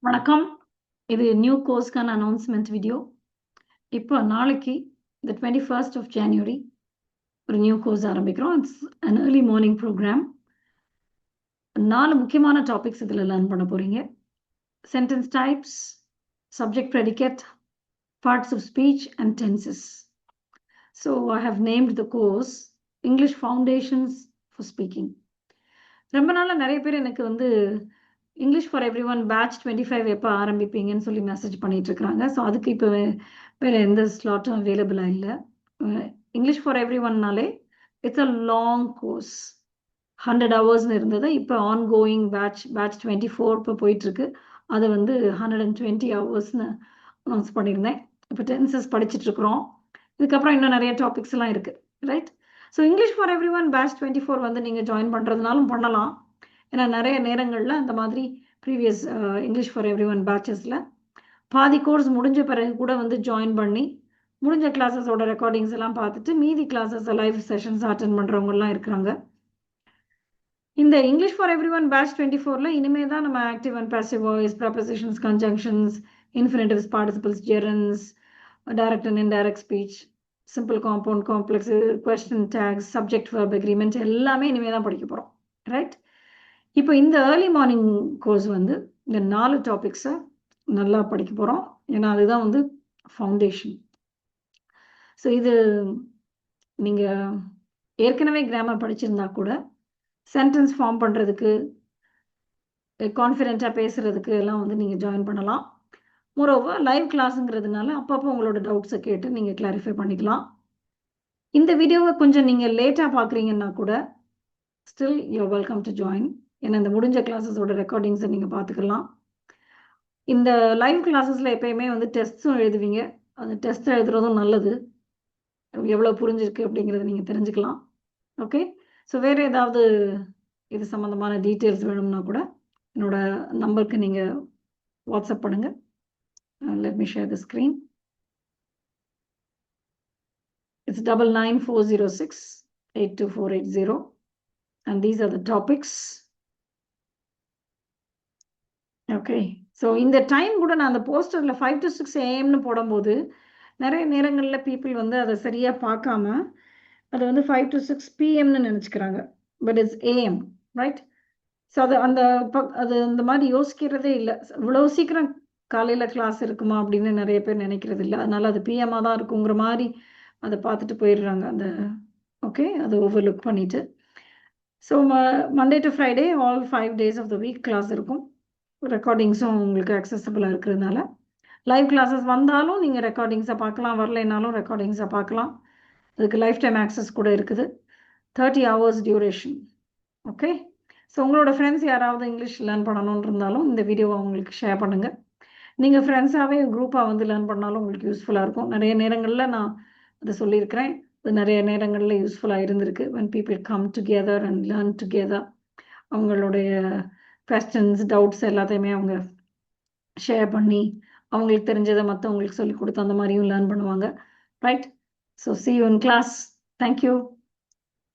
வணக்கம். இது new கோர்ஸ்க்கான announcement video. இப்போ நாளைக்கு the 21st of January ஒரு நியூ கோர்ஸ் ஆரம்பிக்கிறோம். It's an early morning program. 4 முக்கியமான டாபிக்ஸ் இதில் லேர்ன் பண்ண போறீங்க. Sentence types, subject predicate, parts of speech and tenses. So I have named the course English Foundations for Speaking. ரொம்ப நாளாக நிறைய பேர் எனக்கு English for every one batch 25 எப்போ ஆரம்பிப்பீங்கன்னு சொல்லி மெசேஜ் பண்ணிட்டு இருக்கிறாங்க. ஸோ அதுக்கு இப்போ வேறு எந்த ஸ்லாட்டும் அவைலபிளாக இல்லை. இங்கிலீஷ் ஃபார் எவ்ரி ஒன்னாலே இட்ஸ் அ லாங் கோர்ஸ். 100 ஹவர்ஸ்னு இருந்தது. இப்போ ஆன் கோயிங் பேட்ச் 24 இப்போ போயிட்டுருக்கு. அதை 120 ஹவர்ஸ்னு அனௌன்ஸ் பண்ணியிருந்தேன். இப்போ டென்சஸ் படிச்சுட்ருக்குறோம். இதுக்கப்புறம் இன்னும் நிறைய டாபிக்ஸ் எல்லாம் இருக்குது, right? So English for every one batch 24 நீங்கள் ஜாயின் பண்ணுறதுனாலும் பண்ணலாம். ஏன்னா நிறைய நேரங்களில் அந்த மாதிரி previous English for every one பேட்சஸில் பாதி கோர்ஸ் முடிஞ்ச பிறகு கூட ஜாயின் பண்ணி முடிஞ்ச கிளாஸஸோட ரெக்கார்டிங்ஸ் எல்லாம் பார்த்துட்டு மீதி கிளாஸஸ் லைவ் செஷன்ஸ் அட்டென்ட் பண்ணுறவங்கலாம் இருக்கிறாங்க. இந்த English for every one batch 24 இனிமே தான் நம்ம active and passive voice, prepositions, conjunctions, infinitives, participles, gerunds, direct and indirect speech, simple, compound, complex, question tags, subject verb agreement எல்லாமே இனிமே தான் படிக்க போகிறோம், ரைட்? இப்போ இந்த ஏர்லி மார்னிங் கோர்ஸ் இந்த 4 டாபிக்ஸை நல்லா படிக்க போகிறோம். ஏன்னா அதுதான் ஃபவுண்டேஷன். ஸோ இது நீங்கள் ஏற்கனவே கிராமர் படிச்சிருந்தா கூட சென்டென்ஸ் ஃபார்ம் பண்ணுறதுக்கு, கான்ஃபிடென்ட்டாக பேசுகிறதுக்கு எல்லாம் நீங்கள் ஜாயின் பண்ணலாம். மோரோவர் லைவ் கிளாஸுங்கிறதுனால அப்பப்போ உங்களோட டவுட்ஸை கேட்டு நீங்கள் கிளாரிஃபை பண்ணிக்கலாம். இந்த வீடியோவை கொஞ்சம் நீங்கள் லேட்டாக பார்க்குறீங்கன்னா கூட still you're welcome to join. ஏன்னா இந்த முடிஞ்ச கிளாஸஸோட ரெக்கார்டிங்ஸை நீங்கள் பார்த்துக்கலாம். இந்த லைவ் கிளாஸஸில் எப்பயுமே டெஸ்ட்ஸும் எழுதுவீங்க. அந்த டெஸ்ட் எழுதுறதும் நல்லது. எவ்வளோ புரிஞ்சிருக்கு அப்படிங்கிறத நீங்கள் தெரிஞ்சுக்கலாம். ஓகே, ஸோ வேறு ஏதாவது இது சம்மந்தமான டீட்டெயில்ஸ் வேணும்னா கூட என்னோட நம்பருக்கு நீங்கள் வாட்ஸ்அப் பண்ணுங்கள். Let me share the screen. It's 9940682480 and these are the topics. Okay, so இந்த டைம் கூட நான் அந்த போஸ்டரில் 5 to 6 AM போடும்போது நிறைய நேரங்களில் பீப்புள் அதை சரியாக பார்க்காம அது 5 to 6 PM நினச்சிக்கிறாங்க. But it's AM, right? So அது அது அந்த மாதிரி யோசிக்கிறதே இல்லை. இவ்வளோ சீக்கிரம் காலையில் கிளாஸ் இருக்குமா அப்படின்னு நிறைய பேர் நினைக்கிறது இல்லை. அதனால் அது பிஎம்மாக தான் இருக்குங்கிற மாதிரி அதை பார்த்துட்டு போயிடுறாங்க. ஓகே, அதை ஓவர்லுக் பண்ணிவிட்டு. So Monday to Friday all 5 days of the week class இருக்கும். ரெக்கார்டிங்ஸும் உங்களுக்கு அக்சசபிளாக இருக்கிறதுனால லைவ் கிளாஸஸ் வந்தாலும் நீங்கள் ரெக்கார்டிங்ஸை பார்க்கலாம், வரலைனாலும் ரெக்கார்டிங்ஸை பார்க்கலாம். அதுக்கு லைஃப் டைம் ஆக்சஸ் கூட இருக்குது. 30 hours டியூரேஷன். ஓகே, ஸோ உங்களோட ஃப்ரெண்ட்ஸ் யாராவது இங்கிலீஷ் லேர்ன் பண்ணணுன்னு இருந்தாலும் இந்த வீடியோவை அவங்களுக்கு ஷேர் பண்ணுங்கள். நீங்கள் ஃப்ரெண்ட்ஸாகவே குரூப்பாக லேர்ன் பண்ணாலும் உங்களுக்கு யூஸ்ஃபுல்லாக இருக்கும். நிறைய நேரங்களில் நான் அதை சொல்லியிருக்கிறேன். அது நிறைய நேரங்களில் யூஸ்ஃபுல்லாக இருந்திருக்கு. when people come together and learn together, அவங்களுடைய கொஸ்டின்ஸ், டவுட்ஸ் எல்லாத்தையுமே அவங்க ஷேர் பண்ணி அவங்களுக்கு தெரிஞ்சதை மற்றவங்களுக்கு சொல்லி கொடுத்து அந்த மாதிரியும் லேர்ன் பண்ணுவாங்க, right? So see you in class. Thank you.